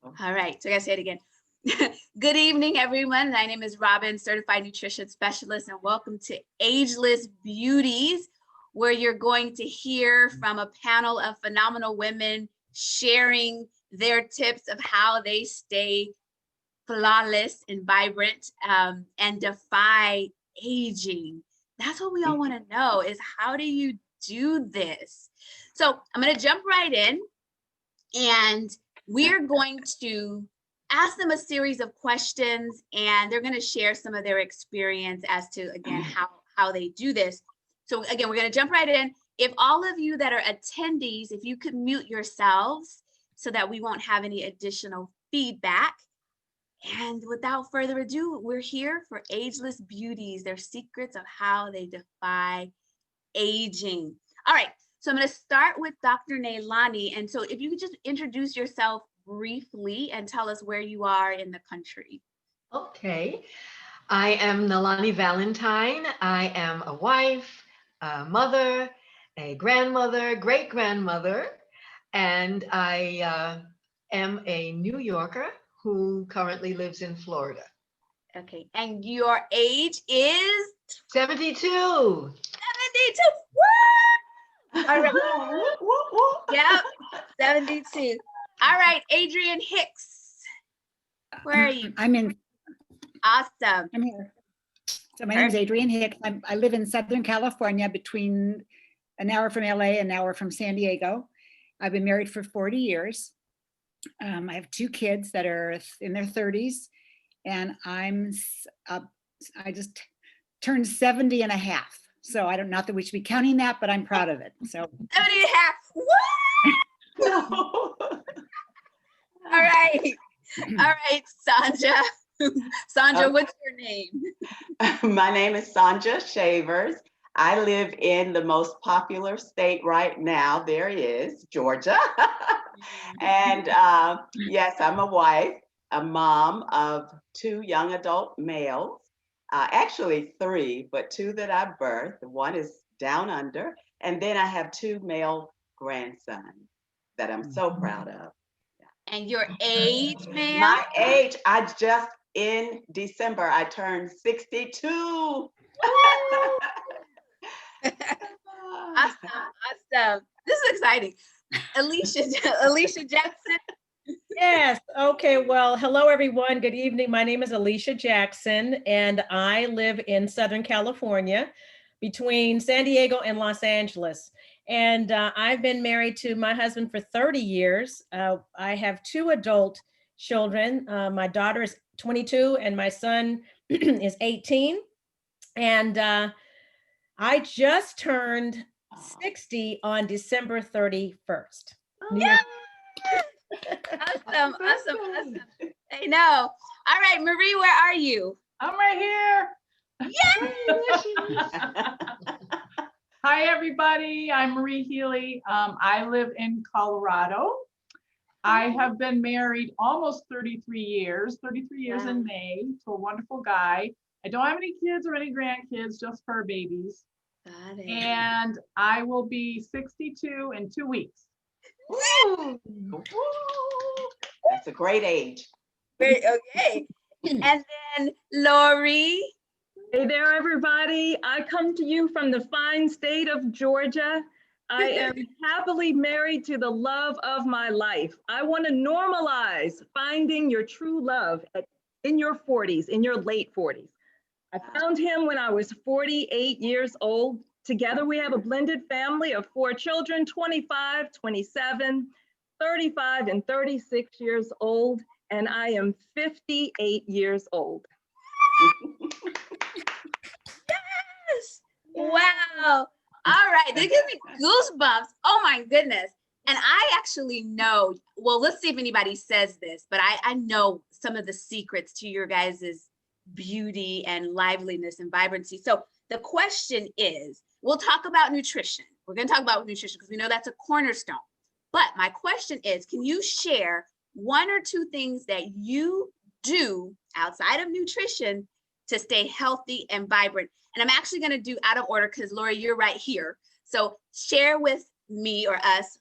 All right, so I gotta say it again. Good evening, everyone. My name is Robin, Certified Nutrition Specialist, and welcome to Ageless Beauties, where you're going to hear from a panel of phenomenal women sharing their tips of how they stay flawless and vibrant and defy aging. That's what we all want to know is how do you do this? So I'm going to jump right in, and we're going to ask them a series of questions, and they're going to share some of their experience as to, again, how they do this. So again, we're going to jump right in. If all of you that are attendees, if you could mute yourselves so that we won't have any additional feedback. And without further ado, we're here for Ageless Beauties, their secrets of how they defy aging. All right, so I'm going to start with Dr. Nailani. And so if you could just introduce yourself briefly and tell us where you are in the country. Okay, I am Nalani Valentine. I am a wife, a mother, a grandmother, great-grandmother, and I am a New Yorker who currently lives in Florida. Okay, and your age is? 72. 72. Woo! All right. Yep, 72. All right, Adrian Hicks. Where are you? I'm in. Awesome. I'm here. So my name is Adrian Hicks. I live in Southern California, between an hour from LA, an hour from San Diego. I've been married for 40 years. I have 2 kids that are in their 30s, and I just turned 70 and a half. So I don't, not that we should be counting that, but I'm proud of it. So 70 and a half. Woo! All right. All right, Sandra. Sandra, what's your name? My name is Sandra Shavers. I live in the most popular state right now. There is Georgia. And yes, I'm a wife, a mom of 2 young adult males. Actually 3, but 2 that I birthed. One is down under. And then I have 2 male grandsons that I'm so proud of. And your age, ma'am? My age, in December, I turned 62. Awesome. This is exciting. Alicia Jackson. Yes. Okay. Well, hello, everyone. Good evening. My name is Alicia Jackson, and I live in Southern California between San Diego and Los Angeles. And I've been married to my husband for 30 years. I have 2 adult children. My daughter is 22 and my son is 18. And I just turned 60 on December 31st. Yeah. Awesome. I know. All right, Marie, where are you? I'm right here. Yay! Hi, everybody. I'm Marie Healy. I live in Colorado. I have been married almost 33 years in May, to a wonderful guy. I don't have any kids or any grandkids, just fur babies. Got it. And I will be 62 in 2 weeks. Woo! That's a great age. Great. Okay. And then Lori. Hey there, everybody. I come to you from the fine state of Georgia. I am happily married to the love of my life. I want to normalize finding your true love in your 40s, in your late 40s. I found him when I was 48 years old. Together, we have a blended family of 4 children, 25, 27, 35, and 36 years old, and I am 58 years old. Yes. Wow. All right. They give me goosebumps. Oh my goodness. And I actually know, well, let's see if anybody says this, but I know some of the secrets to your guys' beauty and liveliness and vibrancy. So the question is, we'll talk about nutrition. We're going to talk about nutrition because we know that's a cornerstone. But my question is, can you share 1 or 2 things that you do outside of nutrition to stay healthy and vibrant? And I'm actually going to do out of order because Lori, you're right here. So share with me or us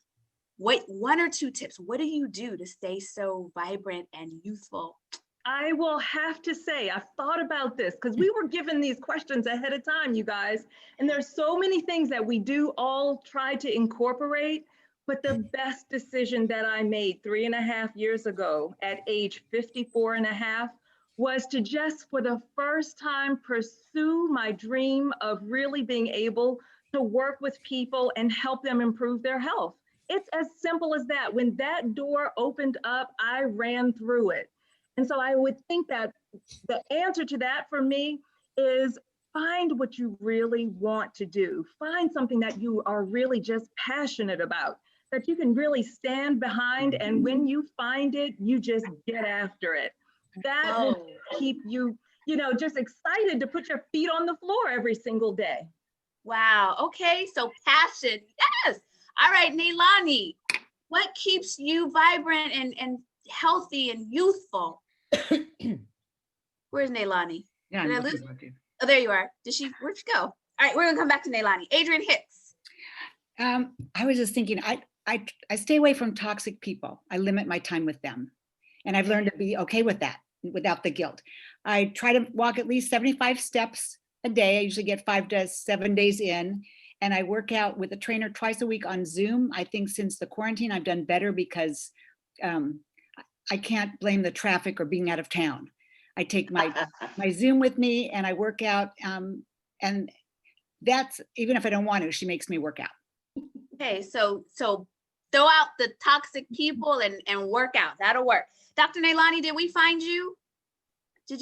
one or two tips? What do you do to stay so vibrant and youthful? I will have to say, I've thought about this because we were given these questions ahead of time, you guys, and there's so many things that we do all try to incorporate, but the best decision that I made 3.5 years ago at age 54 and a half was to just for the first time pursue my dream of really being able to work with people and help them improve their health. It's as simple as that. When that door opened up, I ran through it. And so I would think that the answer to that for me is find what you really want to do. Find something that you are really just passionate about, that you can really stand behind. And when you find it, you just get after it. That will keep you, just excited to put your feet on the floor every single day. Wow. Okay. So passion. Yes. All right, Neilani, what keeps you vibrant and healthy and youthful? Where's Neilani? Yeah, Did I I'm lose? looking for you. Oh, there you are. Where'd she go? All right, we're gonna come back to Neilani. Adrian Hicks. I was just thinking, I stay away from toxic people. I limit my time with them. And I've learned to be okay with that without the guilt. I try to walk at least 75 steps a day. I usually get 5 to 7 days in. And I work out with a trainer twice a week on Zoom. I think since the quarantine, I've done better because I can't blame the traffic or being out of town. I take my Zoom with me and I work out. And that's, even if I don't want to, she makes me work out. Okay, so throw out the toxic people and work out. That'll work. Dr. Neilani, did we find you? Did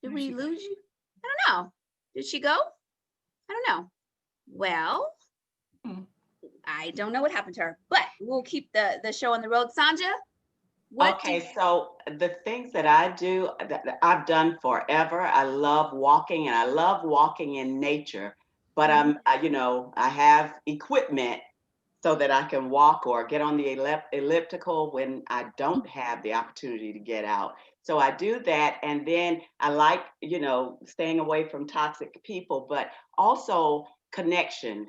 we lose you? I don't know. Did she go? I don't know. Well, I don't know what happened to her, but we'll keep the show on the road. Sanja? So the things that I do that I've done forever, I love walking and I love walking in nature, but I have equipment so that I can walk or get on the elliptical when I don't have the opportunity to get out. So I do that. And then I like, staying away from toxic people, but also connection.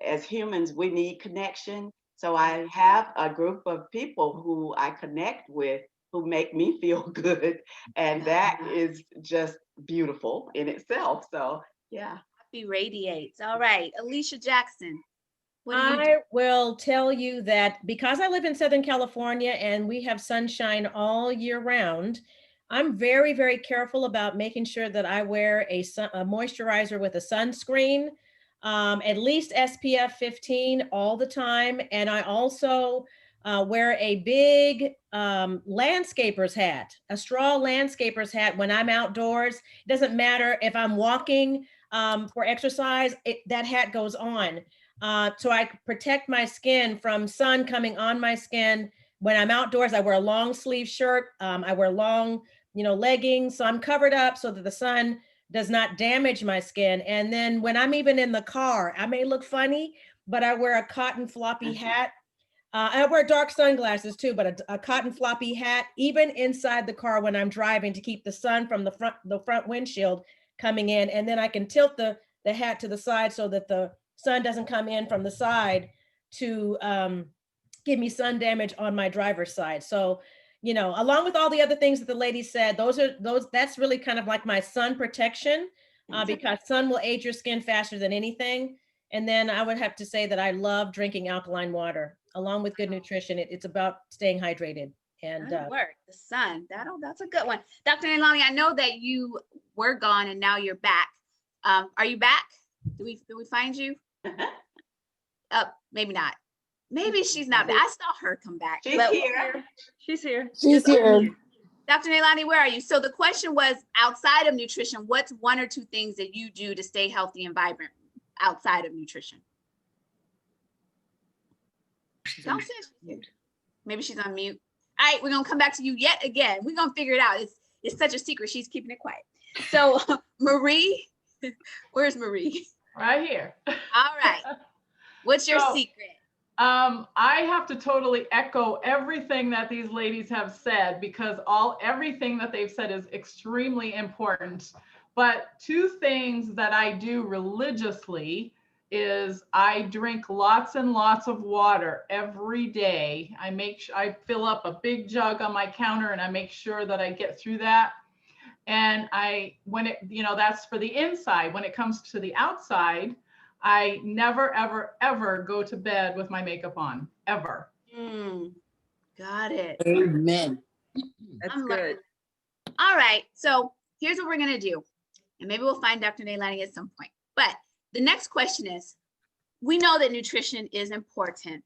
As humans, we need connection. So I have a group of people who I connect with who make me feel good. And that is just beautiful in itself. So yeah. Happy radiates. All right, Alicia Jackson. I will tell you that because I live in Southern California and we have sunshine all year round, I'm very, very careful about making sure that I wear a moisturizer with a sunscreen, at least SPF 15 all the time. And I also wear a big landscaper's hat, a straw landscaper's hat when I'm outdoors. It doesn't matter if I'm walking for exercise, that hat goes on. So I protect my skin from sun coming on my skin. When I'm outdoors, I wear a long sleeve shirt. I wear long, leggings. So I'm covered up so that the sun does not damage my skin. And then when I'm even in the car, I may look funny, but I wear a cotton floppy hat. I wear dark sunglasses too, but a cotton floppy hat, even inside the car when I'm driving to keep the sun from the front windshield coming in. And then I can tilt the hat to the side so that the sun doesn't come in from the side to give me sun damage on my driver's side. So, along with all the other things that the lady said, that's really kind of like my sun protection because sun will age your skin faster than anything. And then I would have to say that I love drinking alkaline water along with good nutrition. It's about staying hydrated. And work. The sun, that's a good one. Dr. Neilani, I know that you were gone and now you're back. Are you back? Did we find you? Maybe not. Maybe she's not back. I saw her come back. She's here. She's here. She's here. Dr. Neilani, where are you? So the question was, outside of nutrition, what's one or two things that you do to stay healthy and vibrant outside of nutrition? Don't say she's maybe she's on mute. All right, we're gonna come back to you yet again. We're gonna figure it out. It's such a secret. She's keeping it quiet. So Marie, where's Marie? Right here. All right. What's your secret? I have to totally echo everything that these ladies have said because everything that they've said is extremely important. But two things that I do religiously is I drink lots and lots of water every day. I fill up a big jug on my counter and I make sure that I get through that. And that's for the inside. When it comes to the outside, I never, ever, ever go to bed with my makeup on, ever. Got it. Amen. That's I'm good. All right, so here's what we're gonna do. And maybe we'll find Dr. Nailani at some point. But the next question is, we know that nutrition is important.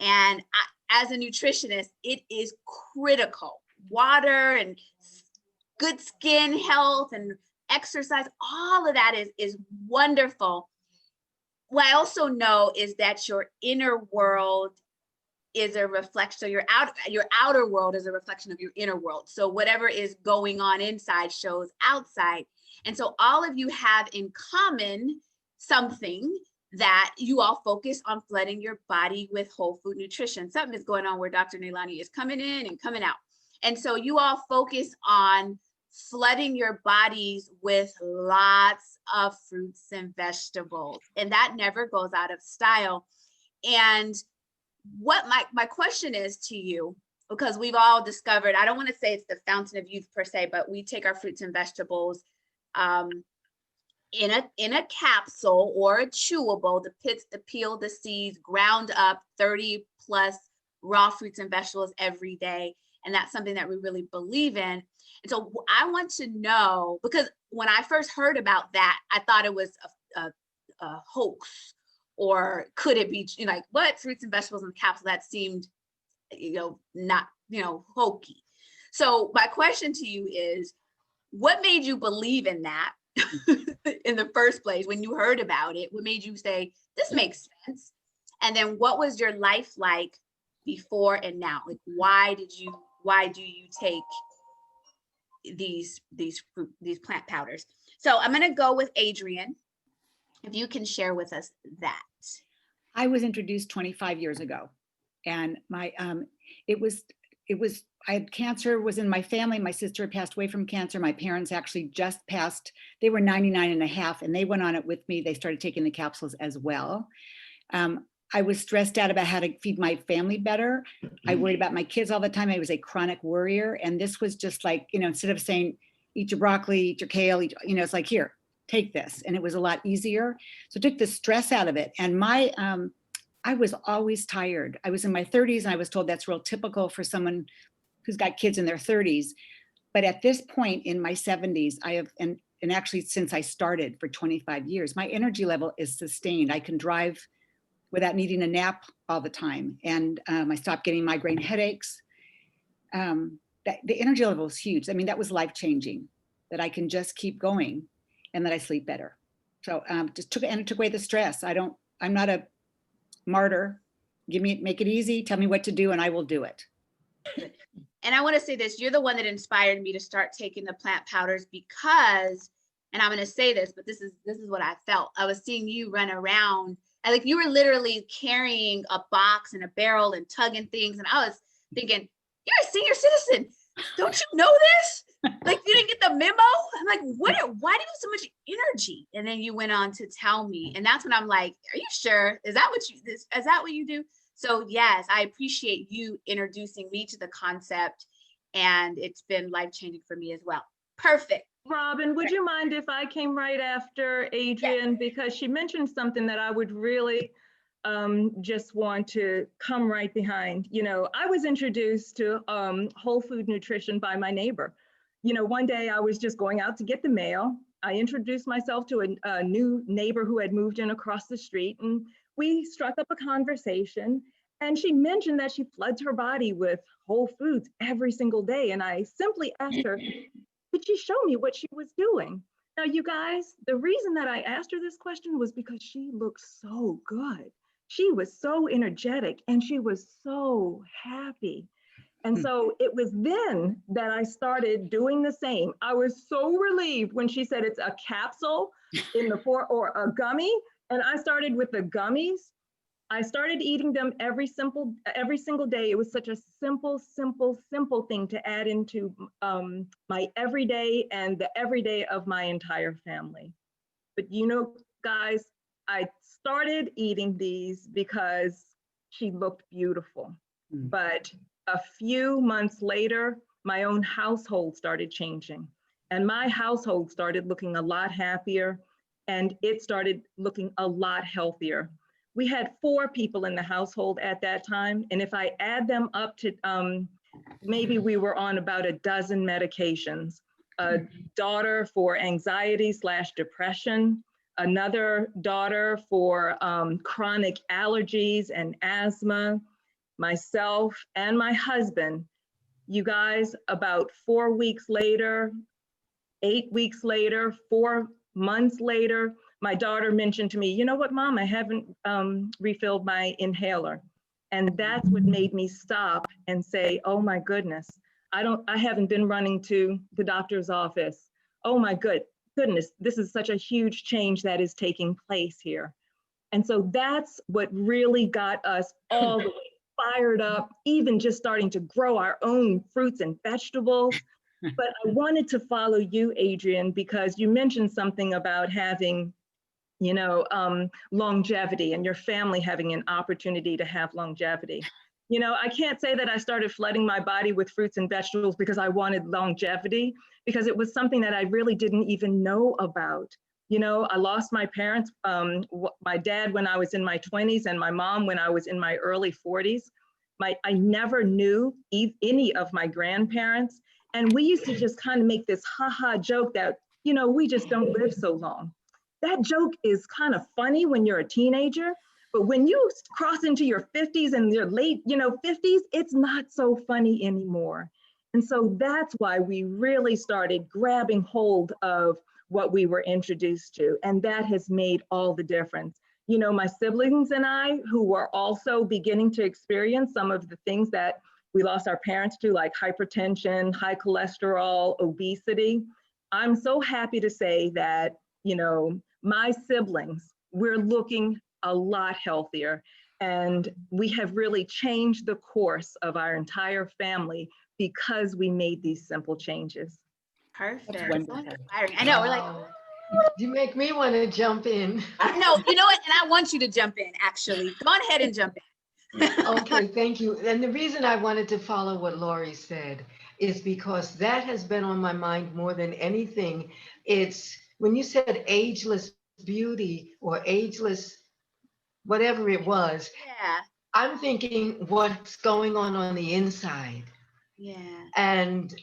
And as a nutritionist, it is critical. Water and good skin health and exercise, all of that is wonderful. What I also know is that your inner world is a reflection. So your outer world is a reflection of your inner world. So whatever is going on inside shows outside. And so all of you have in common something that you all focus on flooding your body with whole food nutrition. Something is going on where Dr. Nailani is coming in and coming out. And so you all focus on flooding your bodies with lots of fruits and vegetables. And that never goes out of style. And what my question is to you, because we've all discovered, I don't want to say it's the fountain of youth per se, but we take our fruits and vegetables in a capsule or a chewable, the pits, the peel, the seeds, ground up 30 plus raw fruits and vegetables every day. And that's something that we really believe in. And so I want to know, because when I first heard about that, I thought it was a hoax, or could it be like, what, fruits and vegetables in the capsule? That seemed, not, hokey. So my question to you is, what made you believe in that in the first place? When you heard about it, what made you say, this makes sense? And then what was your life like before and now? Like, why do you take these plant powders? So I'm going to go with Adrienne, if you can share with us that. I was introduced 25 years ago, and my I had cancer, was in my family. My sister had passed away from cancer. My parents actually just passed. They were 99 and a half, and they went on it with me. They started taking the capsules as well. I was stressed out about how to feed my family better. I worried about my kids all the time. I was a chronic worrier. And this was just like, instead of saying, eat your broccoli, eat your kale, it's like, here, take this. And it was a lot easier. So it took the stress out of it. And I was always tired. I was in my 30s, and I was told that's real typical for someone who's got kids in their 30s. But at this point in my 70s, I have, and actually since I started for 25 years, my energy level is sustained. I can drive without needing a nap all the time. And I stopped getting migraine headaches. The energy level is huge. I mean, that was life-changing, that I can just keep going and that I sleep better. So it took away the stress. I'm not a martyr. Make it easy, tell me what to do, and I will do it. And I want to say this, you're the one that inspired me to start taking the plant powders, because, and I'm going to say this, but this is what I felt. I was seeing you run around, and like you were literally carrying a box and a barrel and tugging things. And I was thinking, you're a senior citizen. Don't you know this? Like, you didn't get the memo? I'm like, why do you have so much energy? And then you went on to tell me. And that's when I'm like, are you sure? Is that what you do? So yes, I appreciate you introducing me to the concept, and it's been life-changing for me as well. Perfect. Robin, would you mind if I came right after Adrienne? Yeah. Because she mentioned something that I would really just want to come right behind. I was introduced to whole food nutrition by my neighbor. One day I was just going out to get the mail. I introduced myself to a new neighbor who had moved in across the street, and we struck up a conversation. And she mentioned that she floods her body with whole foods every single day. And I simply asked her, could she show me what she was doing? Now, you guys, the reason that I asked her this question was because she looked so good. She was so energetic and she was so happy. And so it was then that I started doing the same. I was so relieved when she said it's a capsule or a gummy. And I started with the gummies. I started eating them every single day. It was such a simple thing to add into my everyday and the everyday of my entire family. But guys, I started eating these because she looked beautiful. But a few months later, my own household started changing, and my household started looking a lot happier, and it started looking a lot healthier. We had 4 people in the household at that time, and if I add them up to maybe we were on about a dozen medications. A daughter for anxiety/depression, another daughter for chronic allergies and asthma, myself and my husband. You guys, about 4 weeks later, 8 weeks later, 4 months later, my daughter mentioned to me, you know what, Mom, I haven't refilled my inhaler. And that's what made me stop and say, oh my goodness, I haven't been running to the doctor's office. Oh my goodness, this is such a huge change that is taking place here. And so that's what really got us all the way fired up, even just starting to grow our own fruits and vegetables. But I wanted to follow you, Adrienne, because you mentioned something about having, you know, longevity and your family having an opportunity to have longevity. You know, I can't say that I started flooding my body with fruits and vegetables because I wanted longevity, because it was something that I really didn't even know about. You know, I lost my parents, my dad when I was in my 20s and my mom when I was in my early 40s. I never knew any of my grandparents. And we used to just kind of make this ha-ha joke that, you know, we just don't live so long. That joke is kind of funny when you're a teenager, but when you cross into your 50s and your late, 50s, it's not so funny anymore. And so that's why we really started grabbing hold of what we were introduced to. And that has made all the difference. You know, my siblings and I, who were also beginning to experience some of the things that we lost our parents to, like hypertension, high cholesterol, obesity. I'm so happy to say that, you know, my siblings, we're looking a lot healthier. And we have really changed the course of our entire family because we made these simple changes. Perfect. That's So wonderful. inspiring. I know, we're like, Wow. You make me want to jump in. no, you know what? And I want you to jump in, actually. Go on ahead and jump in. Okay, thank you. And the reason I wanted to follow what Lori said is because that has been on my mind more than anything. It's when you said ageless beauty or ageless, whatever it was, Yeah. I'm thinking what's going on the inside. Yeah. And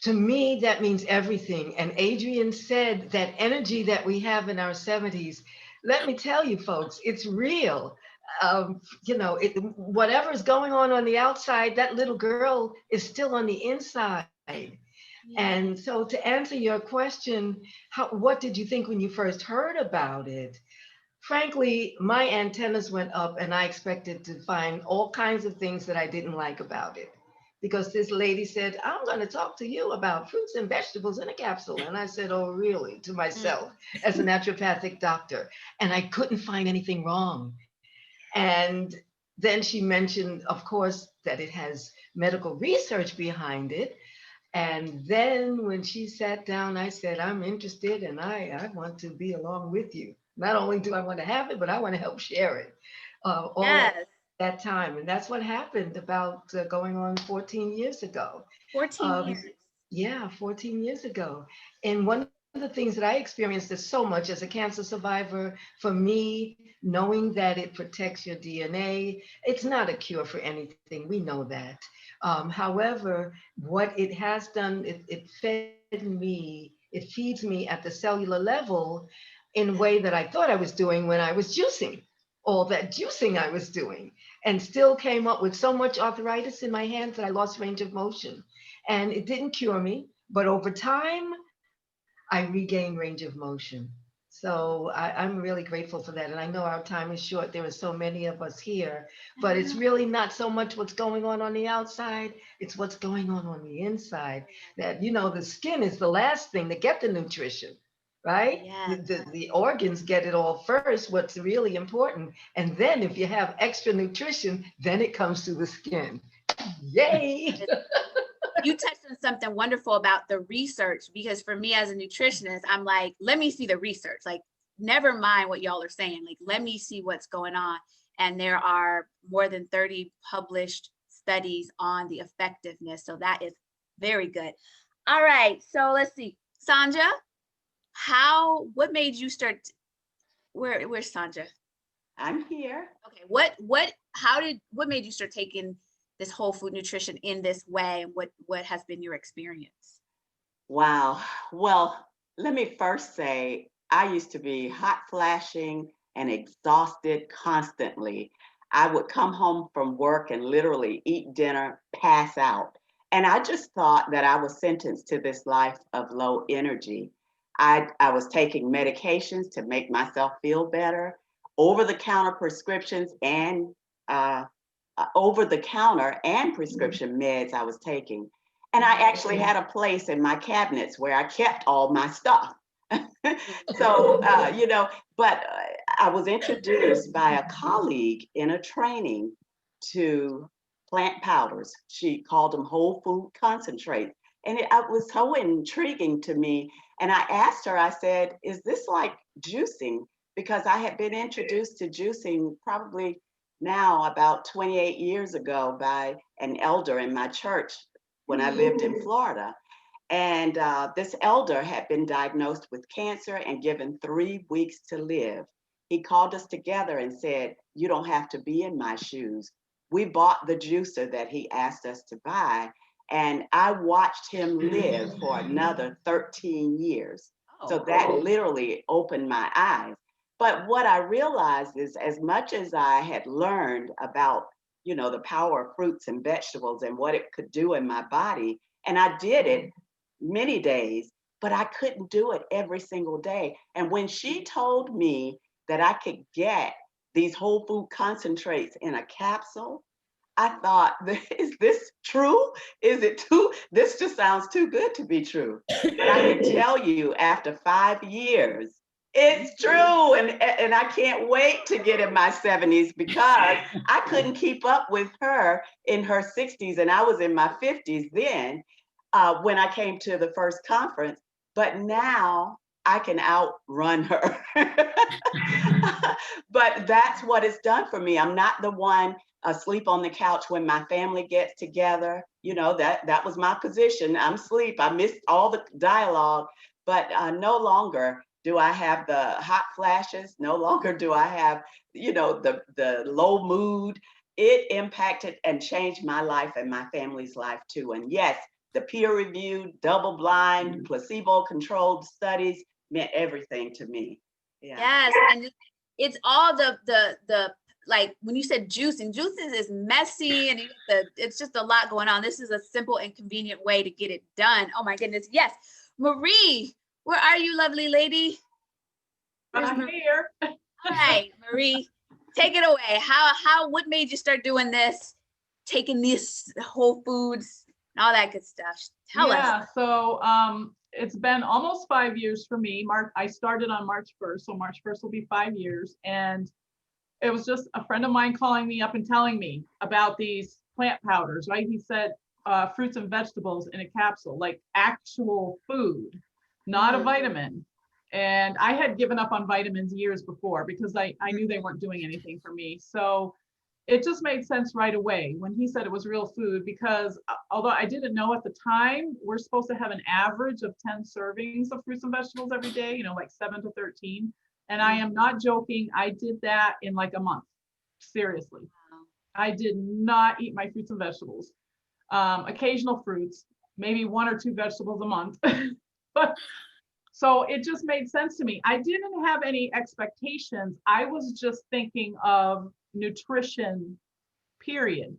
to me, that means everything. And Adrienne said that energy that we have in our 70s, let me tell you, folks, it's real. Whatever's going on the outside, that little girl is still on the inside. Yeah. And so to answer your question, what did you think when you first heard about it? Frankly, my antennas went up and I expected to find all kinds of things that I didn't like about it. Because this lady said, I'm going to talk to you about fruits and vegetables in a capsule. And I said, oh, really? To myself as a naturopathic doctor. And I couldn't find anything wrong. And then she mentioned, of course, that it has medical research behind it. And then when she sat down, I said, I'm interested and I want to be along with you. Not only do I want to have it, but I want to help share it all Yes. at that time. And that's what happened about going on 14 years ago. 14 years. Yeah, 14 years ago. And one of the things that I experienced is so much as a cancer survivor, for me, knowing that it protects your DNA, it's not a cure for anything. We know that. However, what it has done, it fed me, it feeds me at the cellular level in a way that I thought I was doing when I was juicing, all that juicing I was doing, and still came up with so much arthritis in my hands that I lost range of motion. And it didn't cure me, but over time, I regained range of motion. So I'm really grateful for that. And I know our time is short. There are so many of us here, but it's really not so much what's going on the outside. It's what's going on the inside. That, the skin is the last thing to get the nutrition, right? Yeah. The organs get it all first, what's really important. And then if you have extra nutrition, then it comes to the skin. Yay! You touched on something wonderful about the research, because for me as a nutritionist, I'm like, let me see the research. Like, never mind what y'all are saying. Like, let me see what's going on. And there are more than 30 published studies on the effectiveness. So that is very good. All right. So let's see. Sanja, what made you start? Where's Sanja? I'm here. Okay. What made you start taking this whole food nutrition in this way? And what has been your experience? Wow. Well, let me first say, I used to be hot flashing and exhausted constantly. I would come home from work and literally eat dinner, pass out. And I just thought that I was sentenced to this life of low energy. I was taking medications to make myself feel better, over the counter prescriptions and over the counter and prescription meds I was taking. And I actually had a place in my cabinets where I kept all my stuff. So, but I was introduced by a colleague in a training to plant powders. She called them whole food concentrates. And it was so intriguing to me. And I asked her, I said, is this like juicing? Because I had been introduced to juicing probably now about 28 years ago by an elder in my church when I lived in Florida. And this elder had been diagnosed with cancer and given 3 weeks to live. He called us together and said, you don't have to be in my shoes. We bought the juicer that he asked us to buy, and I watched him live for another 13 years. So that literally opened my eyes. But what I realized is, as much as I had learned about, the power of fruits and vegetables and what it could do in my body, and I did it many days, but I couldn't do it every single day. And when she told me that I could get these whole food concentrates in a capsule, I thought, is this true? Is it too? This just sounds too good to be true. But I can tell you, after 5 years, it's true. And I can't wait to get in my 70s, because I couldn't keep up with her in her 60s. And I was in my 50s then when I came to the first conference. But now I can outrun her. But that's what it's done for me. I'm not the one asleep on the couch when my family gets together. That was my position. I'm asleep. I missed all the dialogue. But no longer do I have the hot flashes. No longer do I have, the low mood. It impacted and changed my life and my family's life too. And yes, the peer-reviewed, double-blind, placebo-controlled studies meant everything to me. Yeah. Yes, and it's all the like when you said juicing is messy, and it's just a lot going on. This is a simple and convenient way to get it done. Oh my goodness, yes. Marie, where are you, lovely lady? I'm here. All right, Marie, take it away. What made you start doing this, taking these whole foods and all that good stuff? Tell us. Yeah, so it's been almost 5 years for me. I started on March 1st, so March 1st will be 5 years. And it was just a friend of mine calling me up and telling me about these plant powders, right? He said fruits and vegetables in a capsule, like actual food, not a vitamin. And I had given up on vitamins years before because I knew they weren't doing anything for me. So it just made sense right away when he said it was real food, because although I didn't know at the time, we're supposed to have an average of 10 servings of fruits and vegetables every day, like 7 to 13. And I am not joking. I did that in like a month. Seriously. I did not eat my fruits and vegetables. Occasional fruits, maybe 1 or 2 vegetables a month. But so it just made sense to me. I didn't have any expectations. I was just thinking of nutrition, period,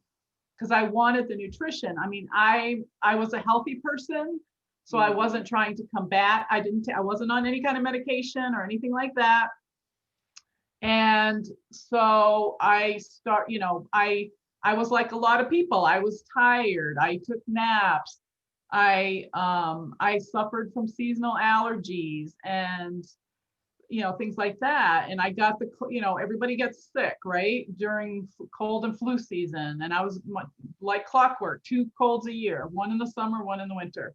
because I wanted the nutrition. I mean, I was a healthy person, so I wasn't trying to combat. I wasn't on any kind of medication or anything like that. And so I was like a lot of people. I was tired. I took naps. I suffered from seasonal allergies and things like that. And I got everybody gets sick, right, during cold and flu season. And I was like clockwork, 2 colds a year, 1 in the summer, 1 in the winter.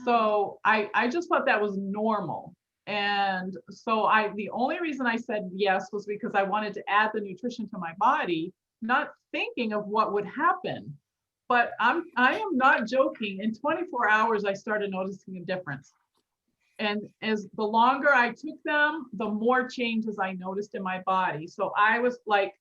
So I just thought that was normal. And so the only reason I said yes was because I wanted to add the nutrition to my body, not thinking of what would happen. But I am not joking. In 24 hours, I started noticing a difference. And as the longer I took them, the more changes I noticed in my body. So I was like,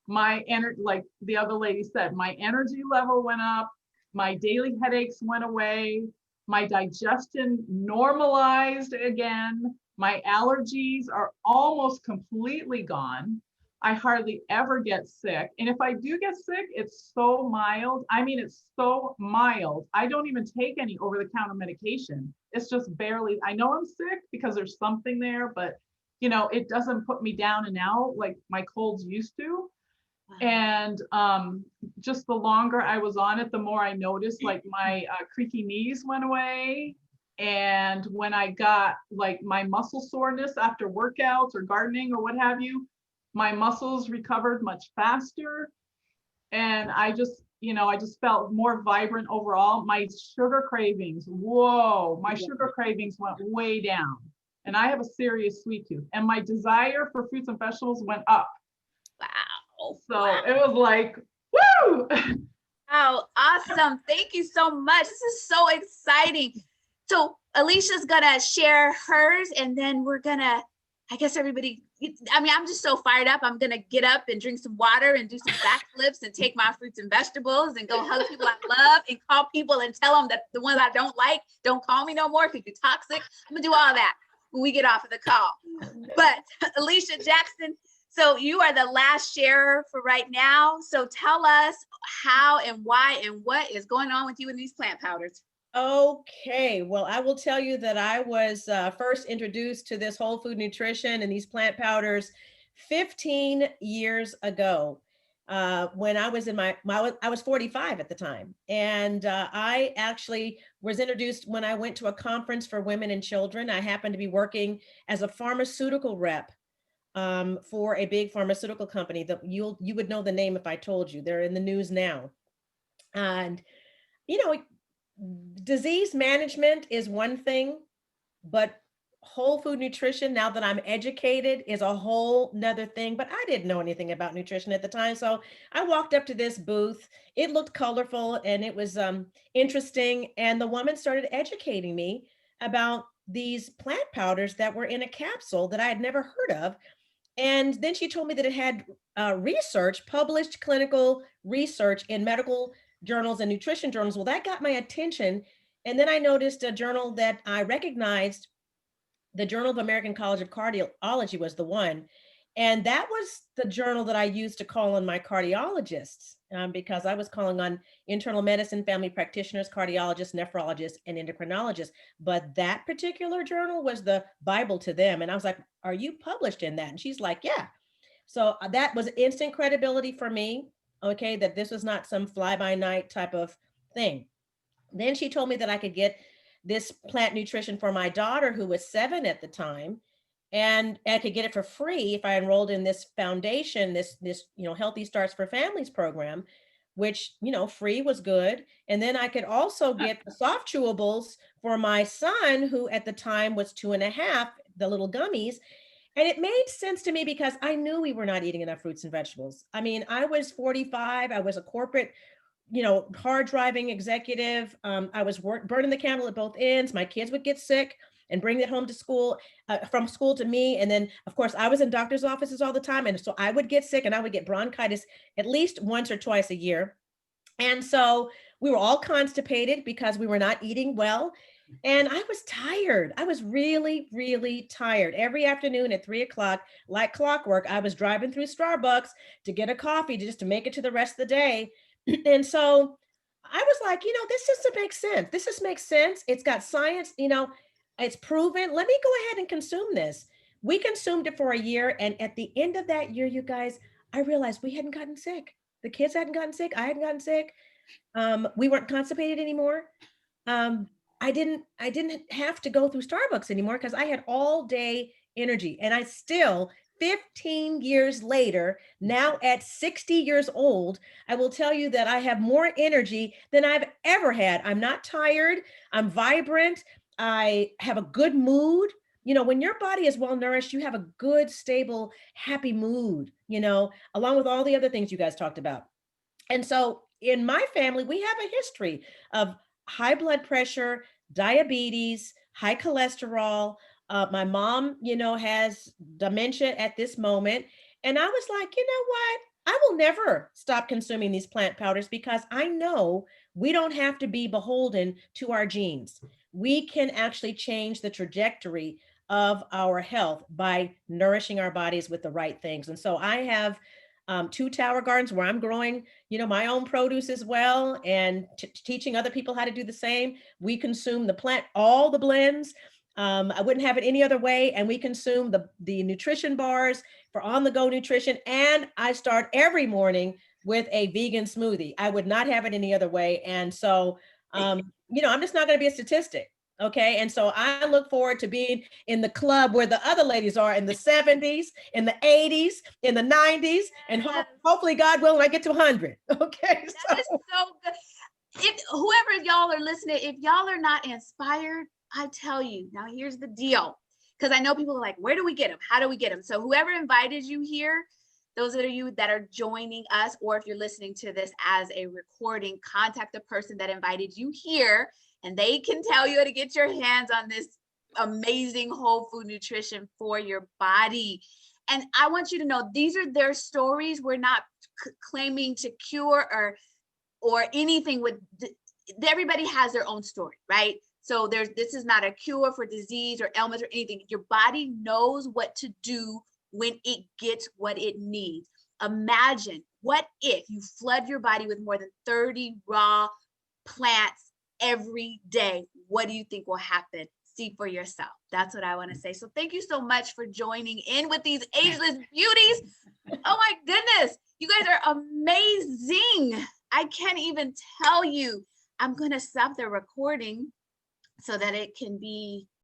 my energy, like the other lady said, my energy level went up, my daily headaches went away, my digestion normalized again, my allergies are almost completely gone. I hardly ever get sick. And if I do get sick, it's so mild. I mean, it's so mild. I don't even take any over-the-counter medication. It's just barely, I know I'm sick because there's something there, but you know, it doesn't put me down and out like my colds used to. And just the longer I was on it, the more I noticed like my creaky knees went away. And when I got like my muscle soreness after workouts or gardening or what have you, my muscles recovered much faster. And I just, you know, I just felt more vibrant overall. My sugar cravings, whoa, my sugar cravings went way down. And I have a serious sweet tooth. And my desire for fruits and vegetables went up. Wow. So wow. it was like, woo! Oh, awesome. Thank you so much. This is so exciting. So Alicia's gonna share hers, and then we're gonna, I guess everybody, I mean, I'm just so fired up. I'm gonna get up and drink some water and do some backflips and take my fruits and vegetables and go hug people I love and call people and tell them that the ones I don't like, don't call me no more because you're toxic. I'm gonna do all that when we get off of the call. But Alicia Jackson, so you are the last sharer for right now. So tell us how and why and what is going on with you in these plant powders. Okay, well, I will tell you that I was first introduced to this whole food nutrition and these plant powders 15 years ago when I was in I was 45 at the time. And I actually was introduced when I went to a conference for women and children. I happened to be working as a pharmaceutical rep for a big pharmaceutical company that you would know the name if I told you. They're in the news now. And, you know, disease management is one thing, but whole food nutrition, now that I'm educated, is a whole nother thing. But I didn't know anything about nutrition at the time. So I walked up to this booth. It looked colorful and it was interesting. And the woman started educating me about these plant powders that were in a capsule that I had never heard of. And then she told me that it had research, published clinical research in medical journals and nutrition journals. Well, that got my attention. And then I noticed a journal that I recognized, the Journal of American College of Cardiology was the one. And that was the journal that I used to call on my cardiologists because I was calling on internal medicine, family practitioners, cardiologists, nephrologists, and endocrinologists. But that particular journal was the Bible to them. And I was like, are you published in that? And she's like, yeah. So that was instant credibility for me. Okay, that this was not some fly by night type of thing. Then she told me that I could get this plant nutrition for my daughter, who was 7 at the time, and I could get it for free if I enrolled in this foundation, this Healthy Starts for Families program, which free was good. And then I could also get the soft chewables for my son, who at the time was 2.5, the little gummies. And it made sense to me because I knew we were not eating enough fruits and vegetables. I mean, I was 45. I was a corporate, hard driving executive. I was burning the candle at both ends. My kids would get sick and bring it home to school, from school to me. And then, of course, I was in doctor's offices all the time. And so I would get sick and I would get bronchitis at least once or twice a year. And so we were all constipated because we were not eating well. And I was tired. I was really, really tired. Every afternoon at 3:00, like clockwork, I was driving through Starbucks to get a coffee just to make it to the rest of the day. And so I was like, this just makes sense. This just makes sense. It's got science, it's proven. Let me go ahead and consume this. We consumed it for a year. And at the end of that year, you guys, I realized we hadn't gotten sick. The kids hadn't gotten sick. I hadn't gotten sick. We weren't constipated anymore. I didn't have to go through Starbucks anymore because I had all day energy. And I still, 15 years later, now at 60 years old, I will tell you that I have more energy than I've ever had. I'm not tired. I'm vibrant. I have a good mood. You know, when your body is well nourished, you have a good, stable, happy mood, you know, along with all the other things you guys talked about. And so in my family, we have a history of high blood pressure, diabetes, high cholesterol. My mom, you know, has dementia at this moment. And I was like, you know what? I will never stop consuming these plant powders because I know we don't have to be beholden to our genes. We can actually change the trajectory of our health by nourishing our bodies with the right things. And so I have 2 tower gardens where I'm growing, you know, my own produce as well, and teaching other people how to do the same. We consume the plant, all the blends. I wouldn't have it any other way. And we consume the nutrition bars for on-the-go nutrition. And I start every morning with a vegan smoothie. I would not have it any other way. And so, you know, I'm just not going to be a statistic. Okay. And so I look forward to being in the club where the other ladies are in the 70s, in the 80s, in the 90s, and Yes. hopefully, God willing, I get to 100. Okay. That is so good. If whoever y'all are listening, if y'all are not inspired, I tell you, now here's the deal. Because I know people are like, where do we get them? How do we get them? So whoever invited you here, those of you that are joining us, or if you're listening to this as a recording, contact the person that invited you here, and they can tell you how to get your hands on this amazing whole food nutrition for your body. And I want you to know, these are their stories. We're not claiming to cure or anything with, everybody has their own story, right? So this is not a cure for disease or ailments or anything. Your body knows what to do when it gets what it needs. Imagine, what if you flood your body with more than 30 raw plants every day? What do you think will happen? See for yourself. That's what I want to say. So thank you so much for joining in with these Ageless Beauties. Oh my goodness, you guys are amazing. I can't even tell you. I'm going to stop the recording so that it can be